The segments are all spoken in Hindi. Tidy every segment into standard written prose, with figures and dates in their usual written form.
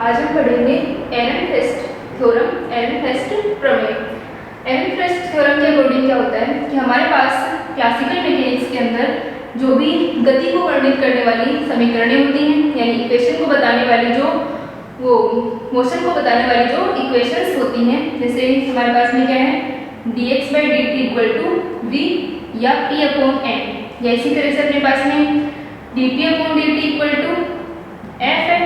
आज हम पढ़ेंगे एरनफेस्ट थ्योरम, एरनफेस्ट प्रमेय। एरनफेस्ट थ्योरम के अकॉर्डिंग क्या होता है कि हमारे पास क्लासिकल मैकेनिक्स के अंदर जो भी गति को वर्णित करने वाली समीकरणें होती हैं, यानी इक्वेशन को बताने वाली जो मोशन को बताने वाली जो इक्वेशंस होती हैं, जैसे हमारे पास में क्या है dx/dt इक्वल टू v या p/n, या इसी तरह से अपने पास में dp/dt इक्वल टू f है।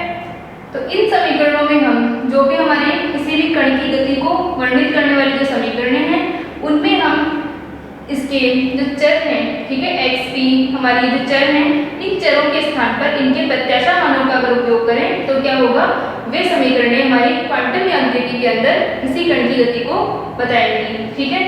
तो इन समीकरणों में हम जो भी हमारे किसी भी कण की गति को वर्णित करने वाली जो समीकरणें हैं, उनमें हम इसके जो चर हैं, ठीक है, x p हमारी जो चर हैं, इन चरों के स्थान पर इनके प्रत्याशा मानों का अगर उपयोग करें तो क्या होगा, वे समीकरणें हमारी क्वांटम यांत्रिकी के अंदर किसी कण की गति को बताएंगी। ठीक है,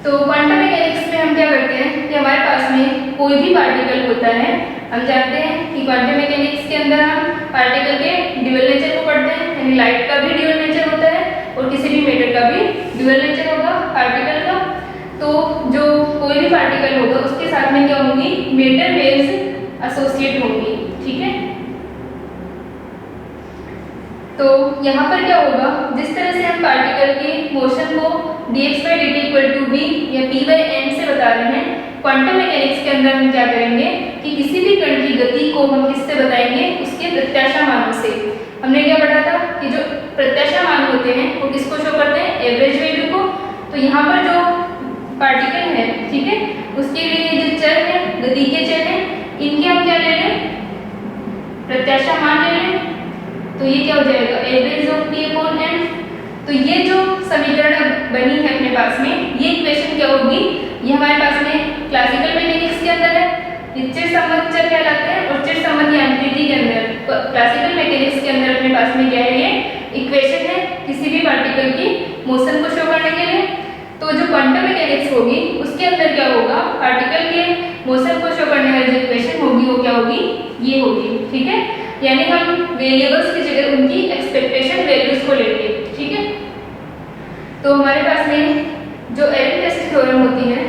तो क्वांटम मैकेनिक्स में हम क्या करते हैं कि हमारे पास में कोई भी पार्टिकल होता है, हम जानते हैं कि क्वांटम मैकेनिक्स के अंदर हम पार्टिकल के ड्यूअल नेचर को पढ़ते हैं, यानी लाइट का भी ड्यूअल नेचर होता है और किसी भी मैटर का भी ड्यूअल नेचर होगा पार्टिकल का। तो जो कोई भी पार्टिकल होगा उसके साथ में क्या होंगी, मैटर वेव्स एसोसिएट होंगी। ठीक है, तो यहाँ पर क्या होगा, जिस तरह से हम पार्टिकल के मोशन को dx/dt इक्वल टू v या p/n से बता रहे हैं, क्वांटम मैकेनिक्स के अंदर हम क्या करेंगे कि किसी भी कण की गति को हम किससे बताएंगे, उसके प्रत्याशा मानों से। हमने क्या पढ़ा था कि जो प्रत्याशा मान होते हैं वो किसको शो करते हैं, एवरेज वैल्यू को। तो यहाँ पर जो पार्टिकल है, ठीक है, उसके लिए जो चर है, गति के चर है, इनके हम क्या ले लें, प्रत्याशा मान ले लें। तो ये क्या हो जाएगा, एवरेज ऑफ p/n। तो ये जो समीकरण बनी है अपने पास में, ये इक्वेशन क्या होगी, ये हमारे पास में क्लासिकल मैकेनिक्स के अंदर है, ये चिर संबंध चर कहलाते हैं, और चिर संबंध यांत्रिकी के अंदर क्लासिकल मैकेनिक्स के अंदर अपने पास में क्या है, ये इक्वेशन है किसी भी पार्टिकल की मोशन को शो करने के लिए। तो जो क्वांटम मैकेनिक्स होगी उसके अंदर क्या होगा, पार्टिकल के मोशन को शो करने वाली जो इक्वेशन होगी वो क्या होगी, ये होगी। ठीक है, यानी हम वेरिएबल्स की जगह उनकी एक्सपेक्टेशन वैल्यूज को लेंगे। ठीक है, तो हमारे पास में जो एरनफेस्ट थ्योरम होती है,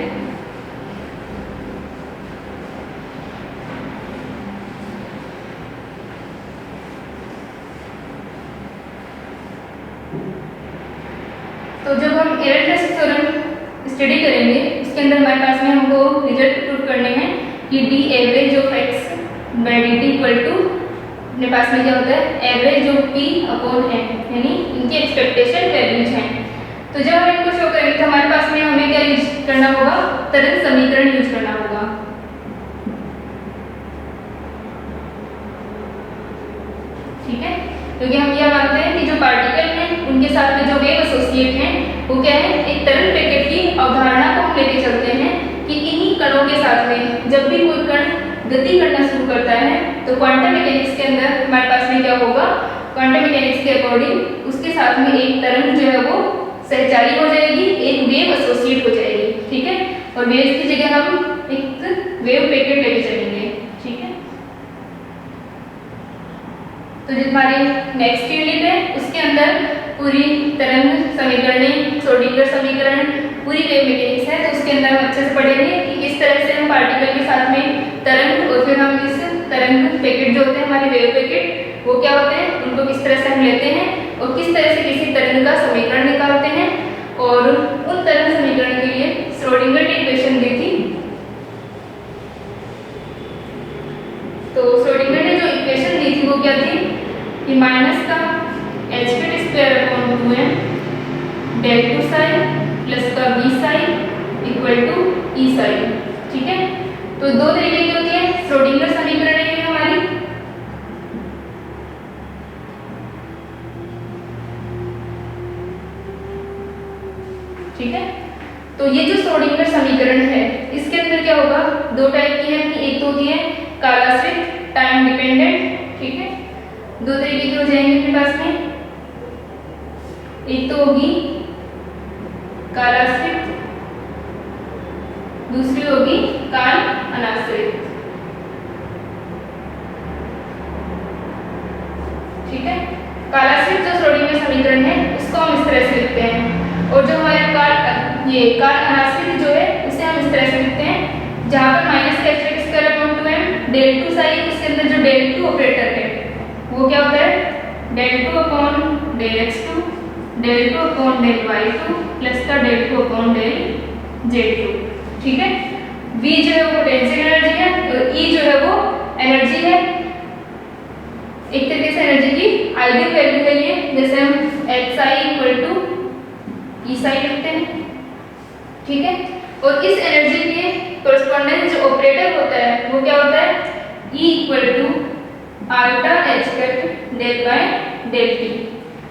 तो जब हम एरनफेस्ट थ्योरम स्टडी करेंगे उसके अंदर हमारे पास में हमको रिजल्ट प्रूव करने हैं कि d average of x/dt equal to अपने पास में क्या होता है, एवरेज ऑफ p/n, यानी इनकी एक्सपेक्टेशन वैल्यूज हैं। तो जब हम इनको शो करेंगे तो हमारे पास में हमें क्या यूज करना होगा, तरंग समीकरण यूज करना होगा। ठीक है, क्योंकि हम यह मानते हैं कि जो पार्टिकल हैं उनके साथ में जो वेव एसोसिएट हैं वो क्या है, एक तरंग पैकेट की अवधारणा को हम लेके चलते हैं कि इन्हीं कणों के साथ में जब भी कोई कण गति करना शुरू करता है तो क्वांटम मैकेनिक्स के अंदर हमारे पास में क्या होगा, क्वांटम मैकेनिक्स के अकॉर्डिंग उसके साथ में एक तरंग जो है वो सहचारी हो जाएगी, एक वेव एसोसिएट हो जाएगी। ठीक है, और वेव की जगह हम एक वेव पैकेट लेके चलेंगे। ठीक है, तो जो हमारे नेक्स्ट यूनिट है उसके अंदर पूरी तरंग समीकरण, श्रोडिंगर समीकरण, पूरी वेव मैकेनिक्स है, तो उसके अंदर हम अच्छे से पढ़ेंगे कि किस तरह से हम पार्टिकल के साथ में तरंग, और फिर हम इस तरंग पैकेट जो होते हैं हमारे वेव पैकेट वो क्या होते हैं, उनको किस तरह से हम लेते हैं और किस तरह से किसी तरंग का समीकरण निकालते हैं, और उन तरंग समीकरण के लिए श्रोडिंगर की इक्वेशन दी थी। तो श्रोडिंगर ने जो इक्वेशन दी थी वो क्या थी कि माइनस का h²/2m del 2 psi प्लस का v psi equal to e psi। ठीक है, तो दो तरीके की होती है श्रोडिंगर समीकरण है हमारी। ठीक है, तो ये जो श्रोडिंगर समीकरण है इसके अंदर क्या होगा, दो टाइप की है, कि एक तो होती है कालाश्रित टाइम डिपेंडेंट। ठीक है, दो तरीके की हो जाएंगे अपने पास में, एक तो होगी कालाश्रित, दूसरी होगी काल अनाश्रित। ठीक है, कालाश्रित जो श्रोडिंगर समीकरण है उसको हम इस तरह से लिखते हैं, और जो हमारे काल अनाश्रित जो है उसे हम इस तरह से लिखते हैं, जहां पर -h²/2m del 2 psi, उसके अंदर जो del 2 ऑपरेटर है वो क्या होता है, del 2 upon del x2 del 2 upon del y2 plus का del 2 अपॉन del z2। ठीक है, v जो है वो पोटेंशियल एनर्जी है और e जो है वो एनर्जी है। एक तरीके से एनर्जी की आइडियल वैल्यू है ये, जैसे हम xi इक्वल टू ई साई लिखते हैं। ठीक है, और इस एनर्जी के कोरस्पॉन्डेंस जो ऑपरेटर होता है वो क्या होता है, E इक्वल टू आल्टा h cut del by del t.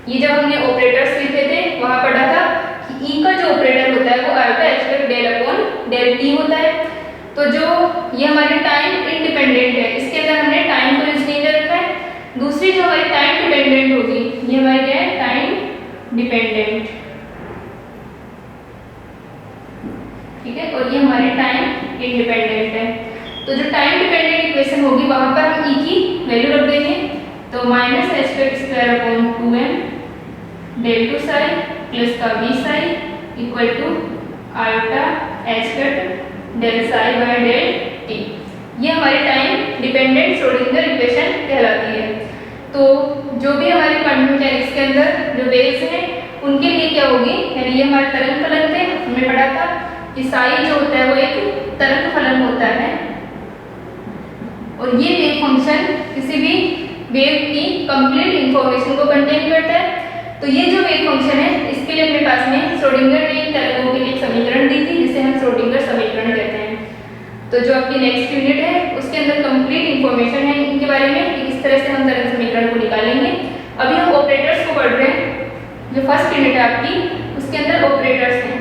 ये जब हमने ऑपरेटर्स लिखे थे वहां पढ़ा था कि E का जो ऑपरेटर होता है वो आल्टा h cut del upon del t होता है। तो जो ये हमारे टाइम इंडिपेंडेंट है, इसके अंदर हमने टाइम को यूज नहीं कर रखा है। दूसरी जो हमारी टाइम डिपेंडेंट होगी ये हमारी क्या है, टाइम डिपेंडेंट। ठीक है, और ये हमारी टाइम इंडिपेंडेंट है। तो जो टाइम डिपेंडेंट इक्वेशन होगी वहां पर हम E की वैल्यू रख देंगे। तो minus h cut square upon 2m del two psi plus का v साई इक्वल टू आल्टा h cut del psi by del t. ये हमारी टाइम डिपेंडेंट श्रोडिंगर इक्वेशन कहलाती है। तो जो भी हमारे क्वांटम मैकेनिक्स के अंदर जो वेव्स हैं उनके लिए क्या होगी, यानी ये हमारे तरंग फलन थे, हमने पढ़ा था कि साई जो होता है वो एक तरंग फलन होता है और ये वेव फंक्शन किसी भी वेव की कंप्लीट इंफॉर्मेशन को कंटेन करता है। तो ये जो वेव फंक्शन है इसके लिए अपने पास में श्रोडिंगर ने तरंगों के लिए एक समीकरण दी थी जिसे हम श्रोडिंगर समीकरण कहते हैं। तो जो आपकी नेक्स्ट यूनिट है उसके अंदर कंप्लीट इंफॉर्मेशन है इनके बारे में कि किस तरह से हम तरंग समीकरण को निकालेंगे। अभी हम ऑपरेटर्स को पढ़ रहे हैं, जो फर्स्ट यूनिट है आपकी उसके अंदर ऑपरेटर्स हैं।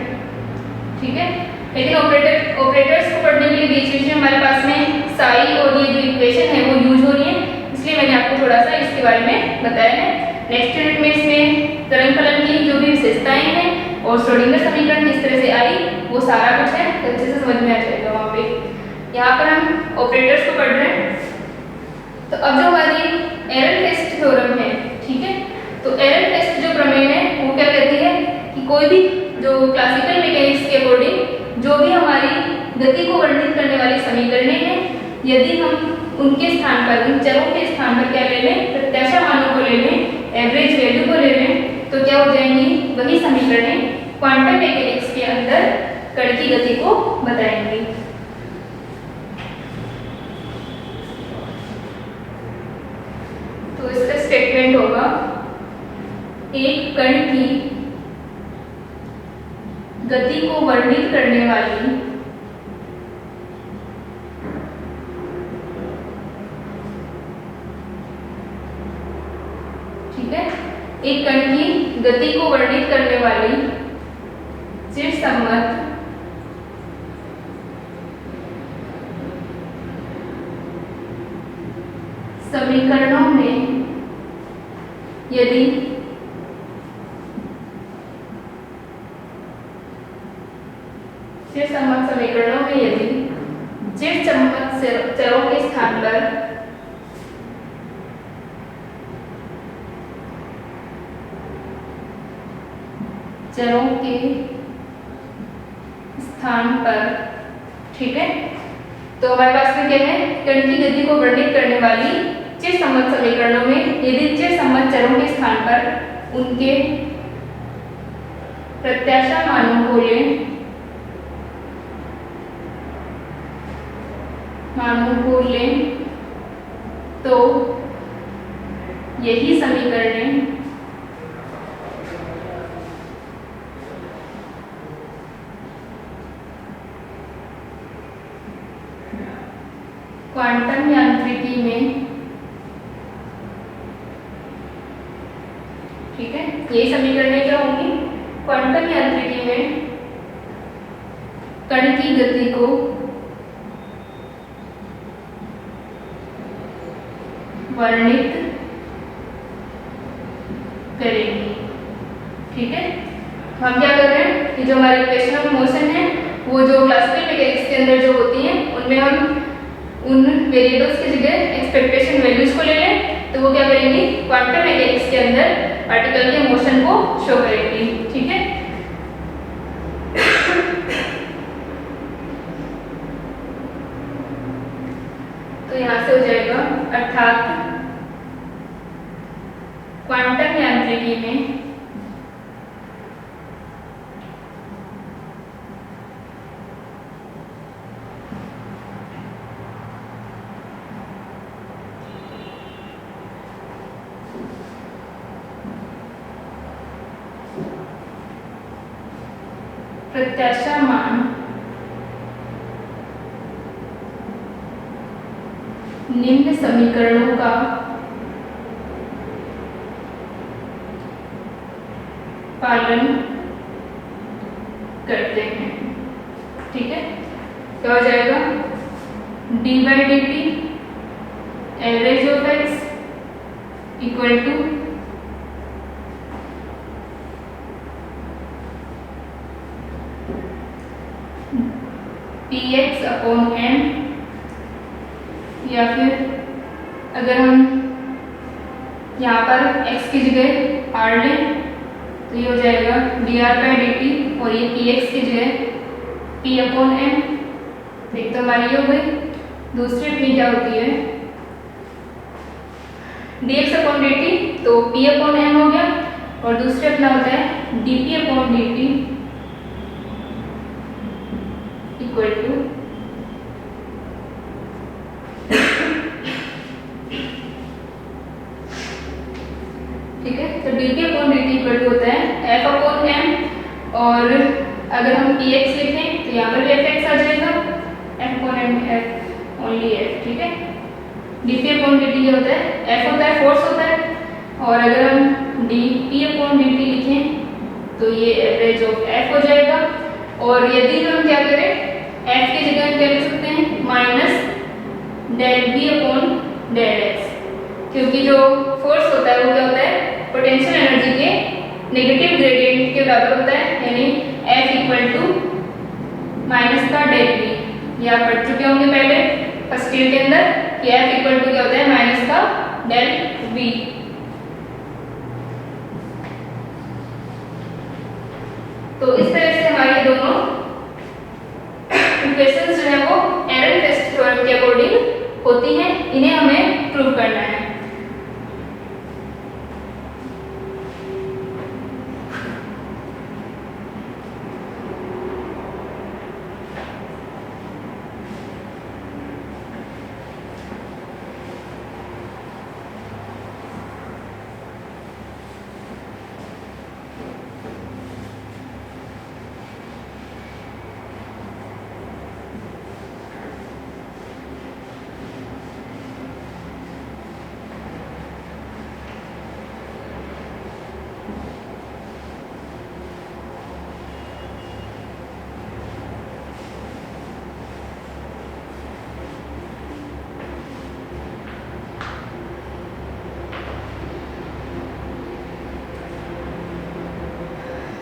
ठीक है, लेकिन ऑपरेटर्स को पढ़ने के लिए बीच बीच में हमारे पास में साई और ये जो इक्वेशन है वो यूज हो रही है, इसलिए मैंने आपको थोड़ा सा इसके बारे में बताया है। नेक्स्ट यूनिट में इसमें तरंग फलन की जो भी विशेषताएं हैं और श्रोडिंगर समीकरण किस तरह से आई वो सारा कुछ है, तो अच्छे से समझ में आ जाएगा वहाँ पे। यहाँ पर हम ऑपरेटर्स को पढ़ रहे हैं। तो अब जो हमारी एरनफेस्ट थ्योरम है, ठीक है, तो एरनफेस्ट जो प्रमेय है वो क्या कहती है कि कोई भी जो क्लासिकल मैकेनिक्स के अकॉर्डिंग जो भी हमारी गति को वर्णित करने वाली समीकरणें हैं, यदि हम उनके स्थान पर, उन चरों के स्थान पर क्या ले लें, प्रत्याशा मानों को ले लें, एवरेज वैल्यू को ले लें, तो क्या हो जाएंगी, वही समीकरणें क्वांटम मैकेनिक्स के अंदर कण की गति को बताएंगी। तो इसका स्टेटमेंट होगा, एक कण की गति को वर्णित करने वाली ठीक है, एक कण की गति को वर्णित करने वाली चिरसम्मत समीकरणों में यदि चिरसम्मत समीकरणों में यदि चिरसम्मत चरों के स्थान पर चरों के स्थान पर, ठीक है, तो हमारे पास में क्या है, कण की गति को वर्णित करने वाली चिरसम्मत समीकरणों में यदि चिरसम्मत चरों के स्थान पर उनके प्रत्याशा मानों को लें तो यही समीकरणें क्वांटम यांत्रिकी में, ठीक है, ये समीकरणें क्या होंगी, क्वांटम यांत्रिकी में कण की गति को वर्णित करेंगी। ठीक है, तो हम क्या कर रहे हैं कि जो हमारे इक्वेशन ऑफ मोशन है वो जो क्लासिकल मैकेनिक्स के अंदर जो होती हैं उनमें हम उन वेरिएबल्स की जगह एक्सपेक्टेशन वैल्यूज को ले लें, तो वो क्या करेंगी, क्वांटम मैकेनिक्स के अंदर पार्टिकल के मोशन को शो करेंगी। ठीक है, तो यहाँ से हो जाएगा, अर्थात सारे किए हैं। प्रत्याशा मान निम्न समीकरणों का पालन करते हैं। ठीक है, क्या हो जाएगा? D by d t average of x equal to p x upon n, या फिर अगर हम यहाँ पर x की जगह r लें तो ये हो जाएगा D R by d T, और ये पी एक्स की जगह p अपॉन एन। एक तो हमारी हो गई। दूसरी अपनी क्या होती है? D x upon d t, तो p अपॉन एन हो गया, और दूसरे अपना होता है d p upon d t equal to ठीक है। तो d p upon d t equal to होता है एफ अपॉन एम, और अगर हम पी एक्स लिखें तो यहाँ पर भी एफ एक्स आ जाएगा, F upon m F only F. ठीक है, d p upon d t होता है, एफ होता है फोर्स होता है, और अगर हम D p upon d T लिखें तो ये एवरेज ऑफ एफ हो जाएगा। और यदि हम क्या करें, एफ की जगह क्या लिख सकते हैं? Minus del B upon del x, क्योंकि जो फोर्स होता है वो क्या होता है? पोटेंशियल एनर्जी के नेगेटिव ग्रेडियंट के बराबर होता है, यानी F इक्वल टू माइनस का डेल बी। ये आप पढ़ चुके होंगे पहले फर्स्ट ईयर के अंदर कि F इक्वल टू क्या होता है? माइनस का डेल बी। तो इस तरह से हमारी दोनों इक्वेशंस जो है वो एरनफेस्ट थ्योरम के अकॉर्डिंग होती हैं, इन्हें हमें प्रूव करना है।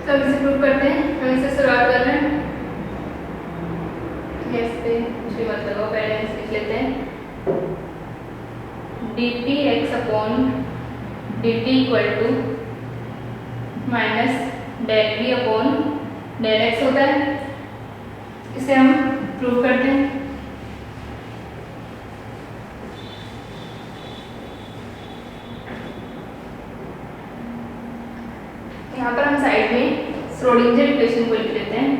तो अब इसे प्रूव करते हैं। हम इसे शुरुआत कर रहे हैं, इस पे कुछ मत लगाओ, पहले इसे लिख लेते हैं। D p x upon d t equal to minus del B upon del x होता है। इसे हम प्रूव करते हैं। यहाँ पर हम साइड में श्रोडिंगर इक्वेशन को लिख लेते हैं,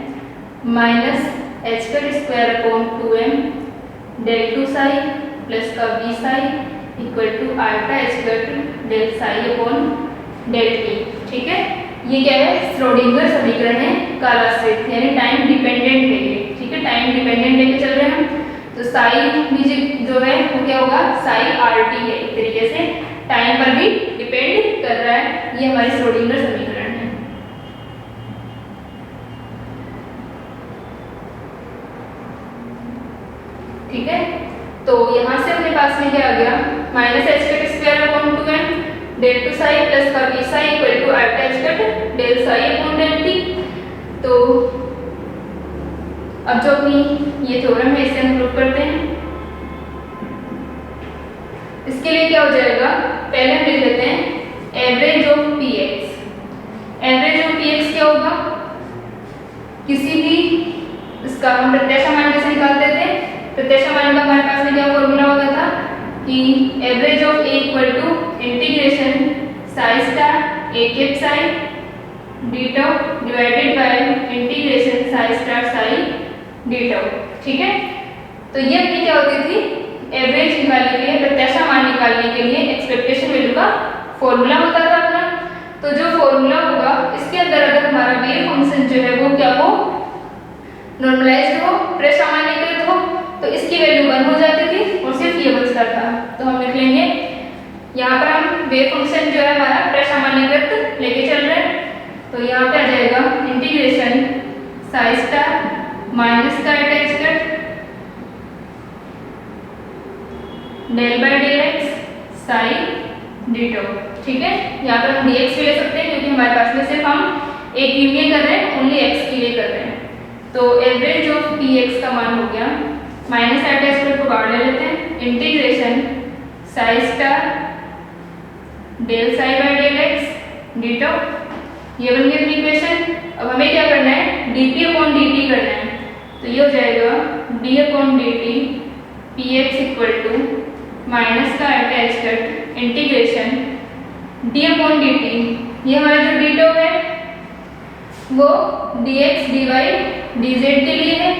माइनस एच का square upon 2m del two psi plus का B psi equal to alpha h square del psi upon del t. ठीक है, ये क्या है? श्रोडिंगर समीकरण है कालाश्रित, यानी टाइम डिपेंडेंट है ये। ठीक है, टाइम डिपेंडेंट लेके चल रहे हैं हम, तो साई भी जो है वो क्या होगा? साई आर टी है, एक तरीके से टाइम पर भी डिपेंड कर रहा है। ये हमारी श्रोडिंगर समीकरण है। ठीक है, तो यहाँ से अपने पास में क्या आ गया? Minus h cut square upon 2m del two psi plus का B psi equal to alpha h cut del psi upon del t. तो अब जो अपनी ये थ्योरम है इसे हम प्रूव करते हैं। इसके लिए क्या हो जाएगा? पहले हम लिख लेते हैं average of p x. Average of p x क्या होगा? किसी भी इसका हम प्रत्याशा मान कैसे निकालते थे? प्रत्याशा मान का हमारे पास में क्या फॉर्मूला होता था कि average of A equal to integration psi star A cap psi d tau divided by integration psi star psi d tau. ठीक है, तो ये अपनी क्या होती थी, एवरेज निकालने के लिए, प्रत्याशा मान निकालने के लिए एक्सपेक्टेशन वैल्यू का फॉर्मूला होता था अपना। तो जो फॉर्मूला होगा इसके अंदर अगर हमारा वेव फंक्शन जो है वो क्या हो, नॉर्मलाइज्ड हो, प्रसामान्यीकृत हो, तो इसकी वैल्यू 1 हो जाती थी और सिर्फ ये बचता था। तो हम लिख लेंगे यहाँ पर हम वेव फंक्शन जो है हमारा प्रसामान्यीकृत लेके चल रहे हैं। तो यहाँ पे आ जाएगा इंटीग्रेशन साई स्टार माइनस का attach cut del by del x psi d tau. ठीक है, यहाँ पर हम dx भी ले सकते हैं क्योंकि हमारे पास में सिर्फ हम एक यूनियन कर रहे हैं, ओनली x के लिए कर रहे हैं। तो एवरेज ऑफ px का मान हो गया, माइनस अटैच कट को बाहर ले लेते हैं, integration psi star del psi by del x d tau. ये बन गई अपनी इक्वेशन। अब हमें क्या करना है, dp अपॉन dt करना है। तो ये हो जाएगा d upon dt px equal to minus का attach cut integration d upon dt, ये हमारा जो डी टाउ है वो dx dy dz के लिए है।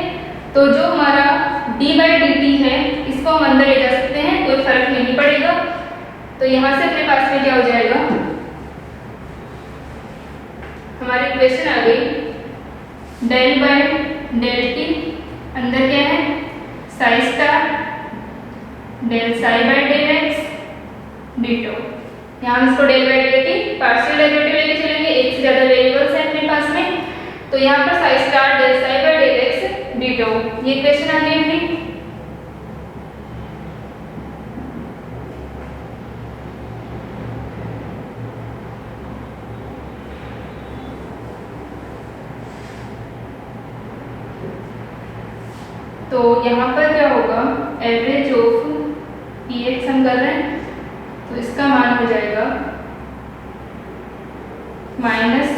तो जो हमारा d बाई dt है इसको हम अंदर ले जा सकते हैं, कोई फर्क नहीं पड़ेगा। तो यहाँ से अपने पास में क्या हो जाएगा, हमारी इक्वेशन आ गई डेल बाय डेल टी, अंदर क्या है psi star del psi by del x d tau. यहाँ हम इसको del by del t partial derivative लेके चलेंगे, एक से ज़्यादा वेरिएबल्स हैं अपने पास में। तो यहाँ पर psi star del psi by del x d tau, ये इक्वेशन आ गई अपनी। तो यहाँ पर क्या होगा, एवरेज ऑफ px हम कर रहे हैं तो इसका मान हो जाएगा minus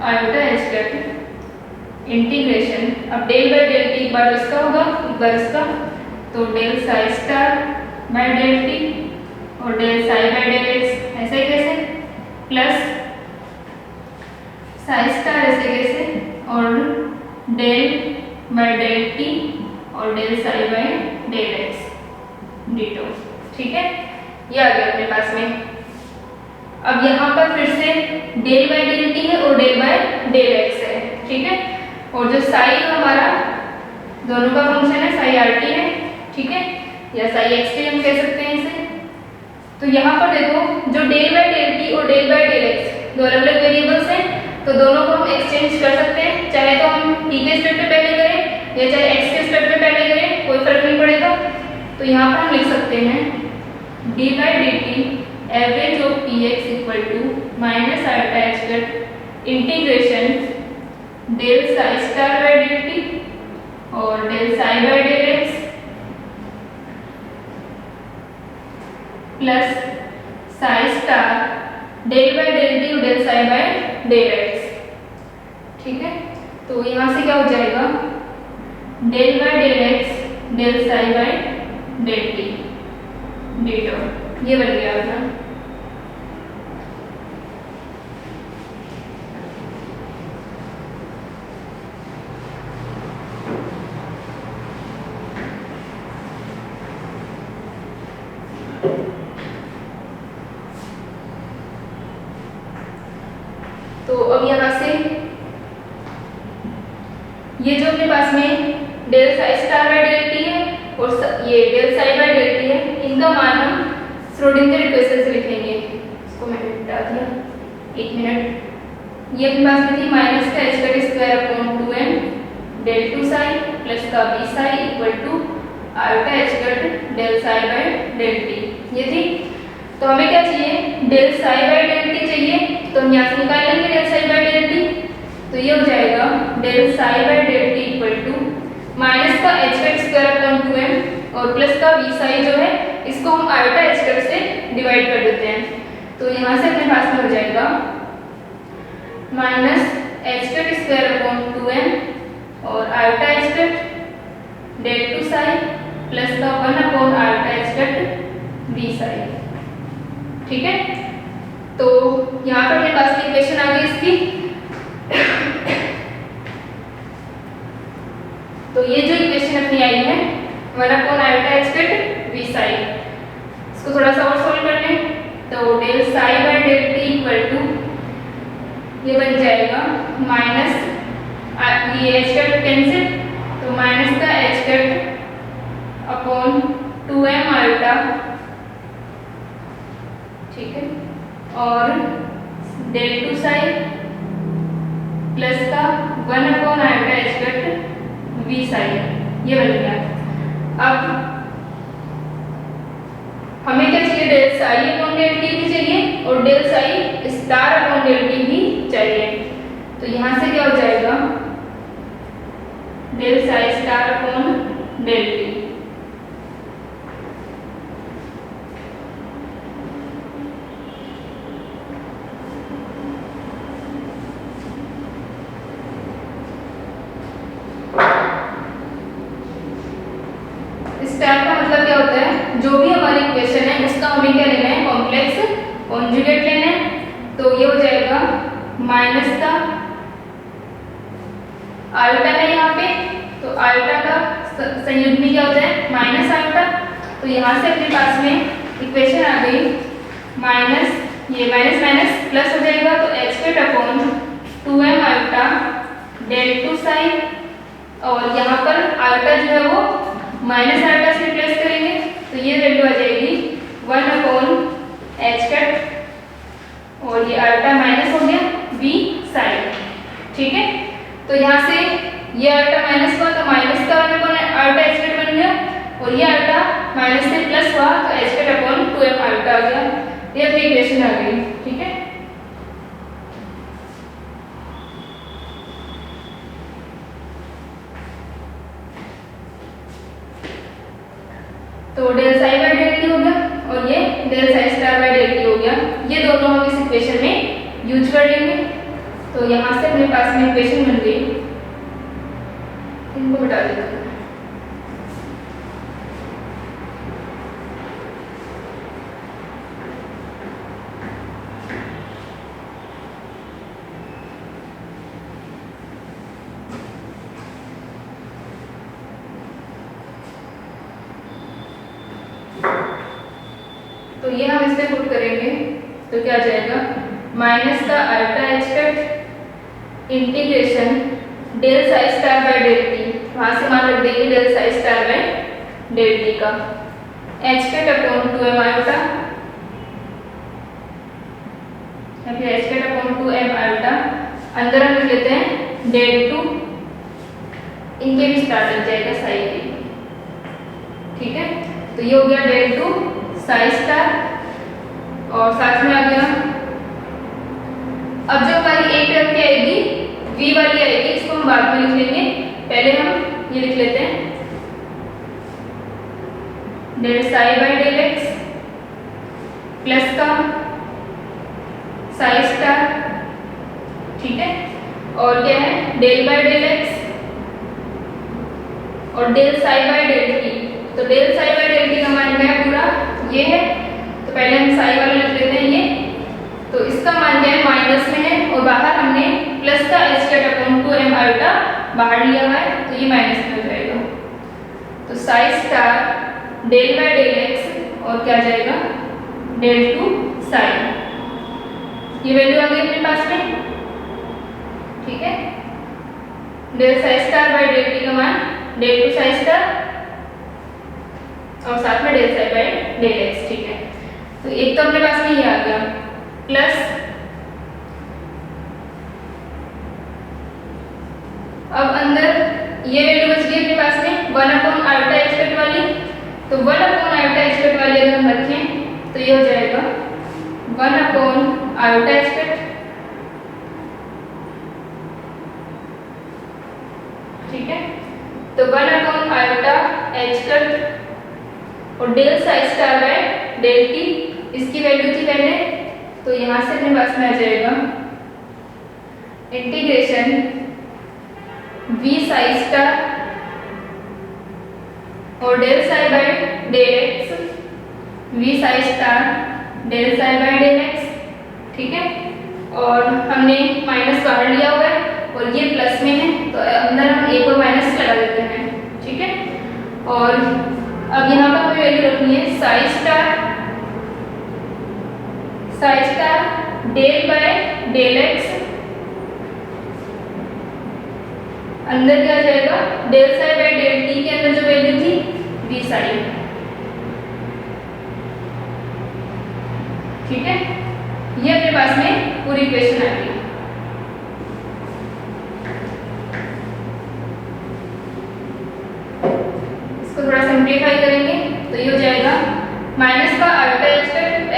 iota h cut integration, अब डेल बाय डेल टी एक बार इसका होगा एक बार इसका, तो del psi star by del t और del psi by del x ऐसे कैसे, प्लस साई स्टार ऐसे कैसे और डेल बाय डेल टी और del psi by del x d tau. ठीक है, ये आ गया अपने पास में। अब यहाँ पर फिर से डेल बाय डेल टी है और डेल बाय डेल एक्स है। ठीक है, और जो साई हमारा दोनों का फंक्शन है साई आर टी है। ठीक है, या साई एक्स टी हम कह सकते हैं इसे। तो यहाँ पर देखो जो डेल बाय डेल टी और डेल बाय डेल एक्स दो अलग अलग वेरिएबल्स हैं, तो दोनों को हम एक्सचेंज कर सकते हैं, चाहे तो हम टी के स्टेप पे पहले करें या चाहे एक्स के स्टेप पे पहले करें, कोई फर्क नहीं पड़ेगा। तो यहाँ पर हम लिख सकते हैं d by d t average of p x equal to minus iota h cut integration del psi star by del t और del psi by del x plus psi star del by del t और del psi by del x. ठीक है, तो यहाँ से क्या हो जाएगा del by del x del psi by del t d tau, ये बन गया अपना। तो अब यहाँ से ये जो अपने पास में del psi star by del t है और ये del psi by del t है, इनका मान हम श्रोडिंगर इक्वेशन से लिखेंगे। इसको मैंने मिटा दिया, एक मिनट। ये अपने पास में थी माइनस का h cut square upon 2m del two psi plus का B psi equal to iota h cut del psi by del t, ये थी। तो हमें क्या चाहिए, del psi by del t चाहिए, तो हम यहाँ से निकाल लेंगे del psi by del t. तो ये हो जाएगा del psi by del t equal to minus का h cut square upon 2m और प्लस का वी साई जो है इसको हम आयोटा एच कट से डिवाइड कर देते हैं। तो यहाँ से अपने पास में हो जाएगा minus h cut square upon 2m और iota h cut del two psi plus का 1 upon iota h cut v psi. ठीक है, तो यहाँ पर मेरे पास में इक्वेशन आ गई इसकी। तो ये जो इक्वेशन अपनी आई है 1/i/v साई, इसको थोड़ा सा और सोल्व कर लें। तो del psi by del t equal to ये बन जाएगा माइनस ये एच कैट कैंसिल, तो माइनस का h cut upon 2m iota, ठीक है, और डेल टू साई प्लस का 1 iota h cut v psi, ये बन गया। अब हमें क्या चाहिए, del psi upon del t भी चाहिए और del psi star upon del t भी चाहिए। तो यहाँ से क्या हो जाएगा, del psi star upon del t. Star का मतलब क्या होता है, जो भी हमारी इक्वेशन है उसका हमें क्या लेना है, कॉम्प्लेक्स कॉन्जुगेट लेना है। तो ये हो जाएगा माइनस का आयोटा है यहाँ पे, तो आयोटा का संयुग्मी क्या होता है, माइनस आयोटा। तो यहाँ से अपने पास में इक्वेशन आ गई माइनस ये माइनस माइनस प्लस हो जाएगा, तो h cut upon 2m iota del two psi, और यहाँ पर आयोटा जो है वो माइनस आयोटा से रिप्लेस करेंगे, तो ये वैल्यू आ जाएगी 1/h कैट, और ये आयोटा माइनस हो गया v साइन, ठीक है। तो यहाँ से ये आयोटा माइनस हुआ तो माइनस का 1/h कैट बन गया, और ये आयोटा माइनस से प्लस हुआ तो h cut upon 2m iota आ गया। ये अपनी इक्वेशन आ गई, ठीक है। तो del psi by del t हो गया और ये del psi star by del t हो गया। ये दोनों हम इस इक्वेशन में यूज कर लेंगे। तो यहाँ से अपने पास में इक्वेशन बन गई, इनको हटा देते हैं। तो ये हम इसमें पुट करेंगे तो क्या आ जाएगा, माइनस का iota h cut integration del psi star by del t, वहाँ से मान रख देंगे del psi star by del t का, h cut upon 2m iota, या फिर H cut upon 2m iota, अंदर हम लिख लेते हैं डेल टू, इनके भी स्टार लग जाएगा साई के, ठीक है। तो ये हो गया डेल टू साई स्टार, और साथ में आ गया, अब जो हमारी एक टर्म की आएगी v वाली आएगी, इसको हम बाद में लिख लेंगे, पहले हम ये लिख लेते हैं del psi by del x plus का साई स्टार, ठीक है, और क्या है डेल बाय डेल एक्स और del psi by del t. तो del psi by del t का मान क्या है, पूरा ये है, तो पहले हम साई वाला लिख लेते हैं ये, तो इसका मान क्या है, माइनस में है, और बाहर हमने प्लस का h cut upon 2m iota बाहर लिया हुआ है, तो ये माइनस में हो जाएगा। तो psi star del by del x और क्या जाएगा डेल टू साई, ये वैल्यू आ गई अपने पास में, ठीक है। Del psi star by del t का मान डेल टू साई स्टार और साथ में del psi by del x, ठीक है। तो एक तो अपने पास में ये आ गया, प्लस अब अंदर ये वैल्यू बच गई अपने पास में 1/i एच कैट वाली, तो 1/i एच कैट वाली अगर हम रखें तो ये हो जाएगा 1/i एच कैट, ठीक है। तो 1/i एच कैट और del psi star by del t, इसकी वैल्यू थी पहले, तो यहाँ से अपने पास में आ जाएगा इंटीग्रेशन v साई स्टार और del psi by del x, v psi star del psi by del x, ठीक है, और हमने माइनस बाहर लिया हुआ है और ये प्लस में है, तो अंदर हम एक और माइनस लगा देते हैं। ठीक है, और अब यहाँ पर हमें वैल्यू रखनी है psi star del by del x, अंदर क्या जाएगा, del psi by del t के अंदर जो वैल्यू थी वी साई। ठीक है, ये अपने पास में पूरी इक्वेशन आ गई। इसको थोड़ा सिंप्लीफाई करेंगे तो ये हो जाएगा माइनस का iota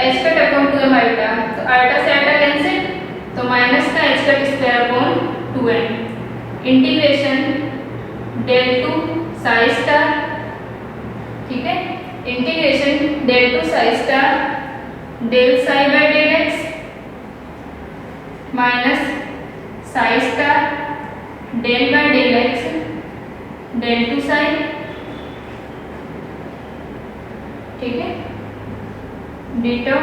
h cut upon 2m iota, तो आयोटा से आयोटा कैंसिल, तो माइनस का h cut square upon 2m integration del two psi star. ठीक है, integration del two psi star del psi by del x minus psi star del by del x del two psi. ठीक है, डिटो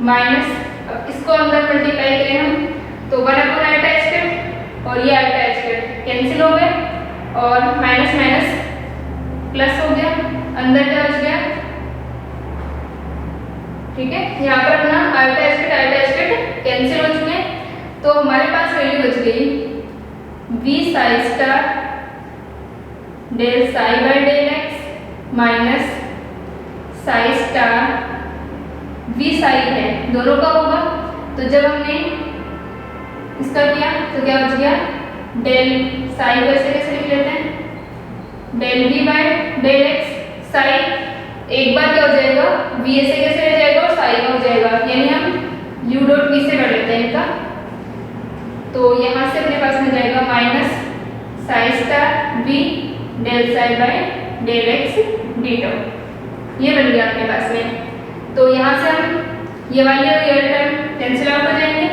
माइनस, अब इसको अंदर मल्टीप्लाई करें हम तो 1 अपॉन आयोटा एच कट और ये आयोटा एच कट कैंसिल हो गए और माइनस माइनस प्लस हो गया, अंदर क्या बच गया। ठीक है, यहाँ पर अपना आयोटा एच कट कैंसिल हो चुके हैं, तो हमारे पास वैल्यू बच गई v psi star del psi by del x minus psi star v psi है, दोनों का होगा, तो जब हमने इसका किया तो क्या बच गया, डेल साई को ऐसे कैसे लिख लेते हैं, del we by del x psi, एक बार क्या हो जाएगा वी ऐसे कैसे रह जाएगा और साई का हो जाएगा, यानी हम यू डॉट वी से कर लेते हैं इनका, तो यहाँ से अपने पास में जाएगा minus psi star v del psi by del x ditto, ये बन गया अपने पास में। तो यहाँ से हम ये वाली और ये टर्म कैंसिल आउट हो जाएंगे,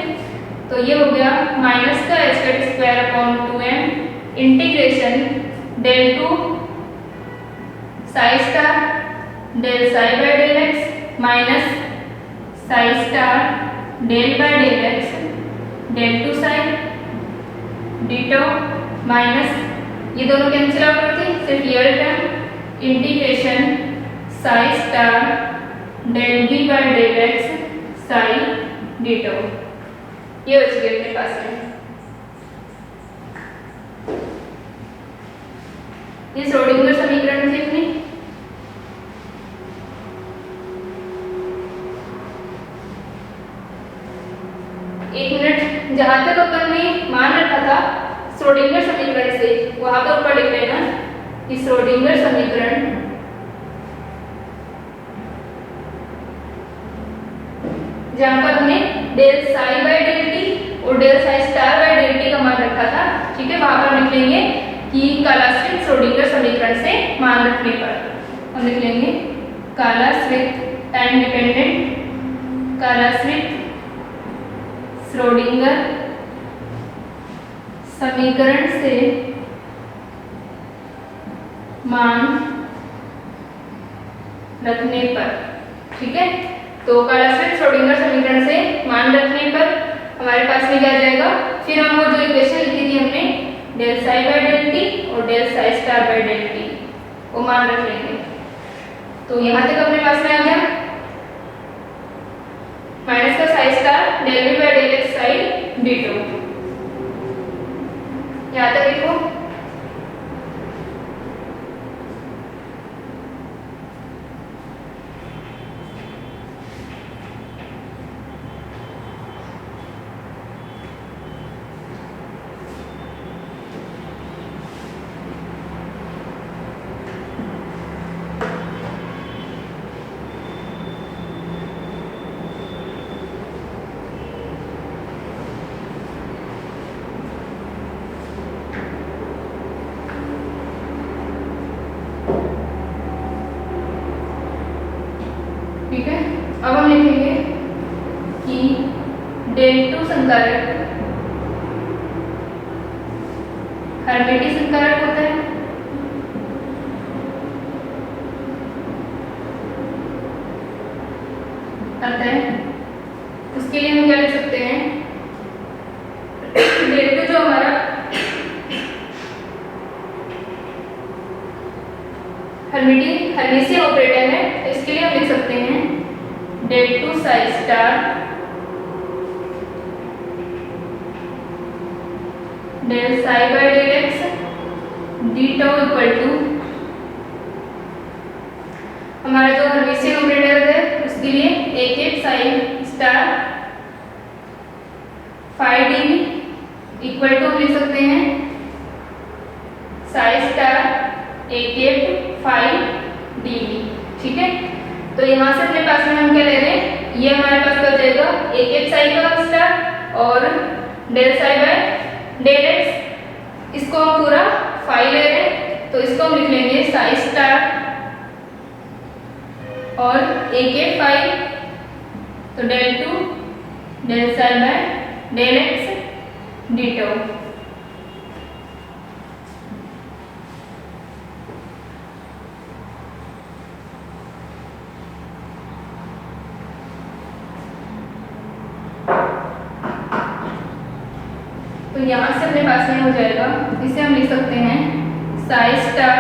तो ये हो गया माइनस का h cut square upon 2m integration del two psi star del psi by del x minus psi star del by del x del two psi ditto minus ये दोनों कैंसिल आउट करते हैं, सिर्फ ये term integration psi star del we by del x psi ditto, ये बच गया अपने पास में। ये श्रोडिंगर समीकरण थे अपने। एक मिनट, जहां तक अपन ने मान रखा था श्रोडिंगर समीकरण से, वहां पर ऊपर लिख लेना कि श्रोडिंगर समीकरण जहां पर हमने del psi by del t और del psi star by del t का मान रखा था। ठीक है, वहां पर लिख लेंगे कि कालाश्रित श्रोडिंगर समीकरण से मान रखने पर हम लिख लेंगे कालाश्रित टाइम डिपेंडेंट कालाश्रित श्रोडिंगर समीकरण से मान रखने पर। ठीक है, तो कालाश्रित श्रोडिंगर समीकरण से मान रखने पर हमारे पास में क्या आ जाएगा, फिर हम वो जो इक्वेशन लिखी थी हमने del psi by del t और del psi star by del t वो मान रख लेंगे। तो यहाँ तक अपने पास में आ गया माइनस का psi star del we by del x psi डी2, यहाँ तक लिखो। ठीक है, अब हम लिखेंगे कि डेल2 संकारक हर्मिटियन संकारक होता है। उसके लिए हम क्या लिख सकते हैं, डेल टू जो हमारा हर्मिटियन ऑपरेटर है, तो इसके लिए हम लिख सकते हैं del two psi star del psi by del x d tau equal to, हमारा जो हर्मिटियन ऑपरेटर है उसके लिए एक एक psi star phi d equal to हम लिख सकते हैं साई स्टार एक एक फाई डी। ठीक है, तो यहाँ से अपने पास में हम क्या ले रहे हैं, ये हमारे पास क्या हो जाएगा, एक एक साई का स्टार और del psi by del x, इसको हम पूरा फाई ले रहे हैं, तो इसको हम लिख लेंगे साई स्टार और एक एक फाई, तो del two del psi by del x d tau. तो यहाँ से अपने पास में हो जाएगा, इसे हम लिख सकते हैं psi star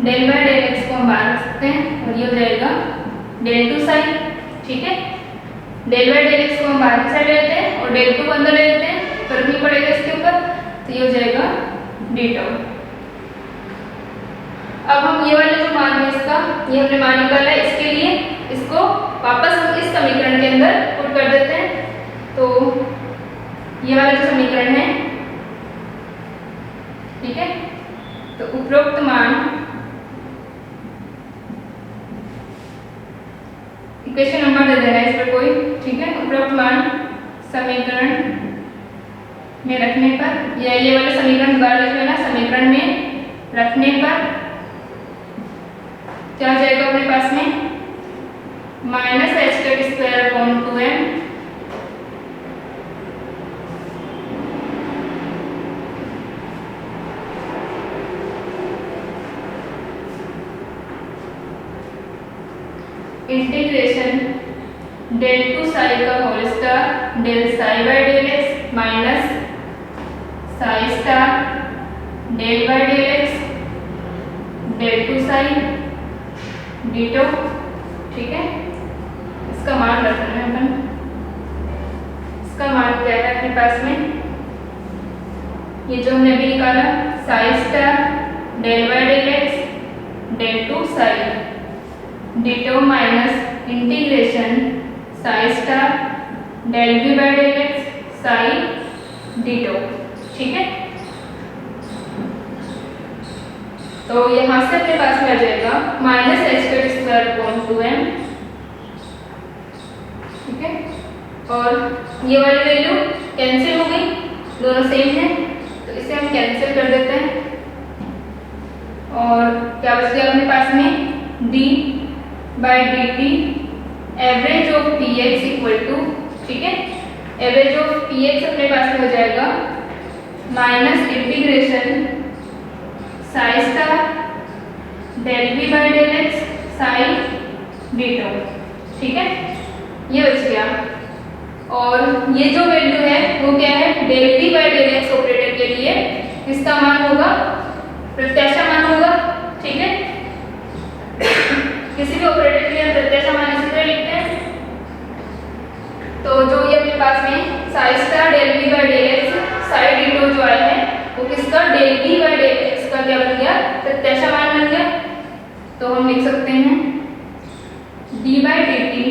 del by del x को हम बाहर रख सकते हैं और ये हो जाएगा डेल टू साई। ठीक है, डेल बाय डेल एक्स को हम बाहर की साइड लेते हैं और डेल टू को अंदर ले लेते हैं, फर्क नहीं पड़ेगा इसके ऊपर, तो ये हो जाएगा डी टाउ। अब हम ये वाला जो मान है इसका, ये हमने मान निकाला है, इसके लिए इसको वापस हम इस समीकरण के अंदर पुट कर देते हैं। तो ये वाला जो समीकरण है, ठीक है, तो उपरोक्त मान इक्वेशन नंबर दे देना है इस पर कोई। ठीक है, उपरोक्त मान समीकरण में रखने पर, या ये वाला समीकरण दोबारा लिख लेना, समीकरण में रखने पर क्या हो जाएगा अपने पास में, minus h cut square upon 2m integration del two psi का whole star del psi by del x minus psi star del by del x del two psi d tau. ठीक है, इसका मान रखना है अपन, इसका मान क्या है अपने पास में, ये जो हमने अभी निकाला psi star del by del x del two psi d tau minus integration psi star del we by del x psi d tau. ठीक है, तो यहाँ से अपने पास में आ जाएगा minus h cut square upon 2m। ठीक है, और ये वाली वैल्यू कैंसिल हो गई, दोनों सेम है, तो इसे हम कैंसिल कर देते हैं और क्या बच गया अपने पास में, d by d t average of p x equal to, ठीक है, एवरेज ऑफ पी एक्स अपने पास में हो जाएगा minus integration psi star del we by del x psi d tau. ठीक है, ये बच गया, और ये जो वैल्यू है वो क्या है, del we by del x operator के लिए इसका मान होगा, प्रत्याशा मान होगा। ठीक है, किसी भी ऑपरेटर के लिए हम प्रत्याशा मान इसी तरह लिखते हैं, तो जो ये अपने पास में psi star del we by del x psi d tau जो आया है वो किसका, del we by del x का क्या बन गया, प्रत्याशा मान बन गया। तो हम लिख सकते हैं d by d t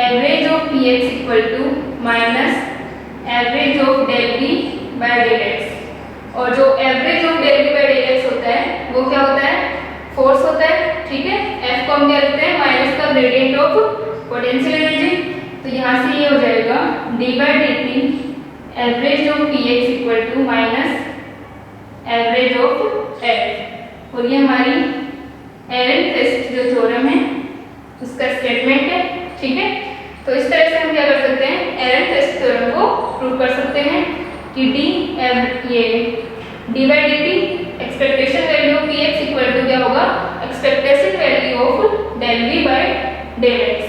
average of p x equal to minus average of del we by del x, और जो average of del we by del x होता है वो क्या होता है, फोर्स होता है। ठीक है, F को हम क्या लिखते हैं, माइनस का ग्रेडियंट ऑफ पोटेंशियल एनर्जी, तो यहाँ से ये हो जाएगा d by d t average of p x equal to minus average of F, और ये हमारी एरेनफेस्ट जो थ्योरम है उसका स्टेटमेंट है। ठीक है, तो इस तरह से हम क्या कर सकते हैं, एरेनफेस्ट थ्योरम को प्रूव कर सकते हैं कि ये d by d t expectation value of p x equal to क्या होगा, expectation value of del we by del x.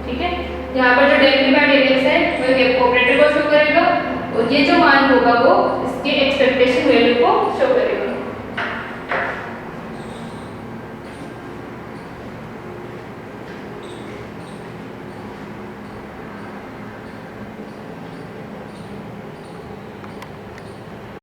ठीक है, यहाँ पर जो डायरेक्टली बाय डायरेक्ट है वो ऑपरेटर को शो करेगा और ये जो मान होगा वो इसके एक्सपेक्टेशन वैल्यू को शो करेगा।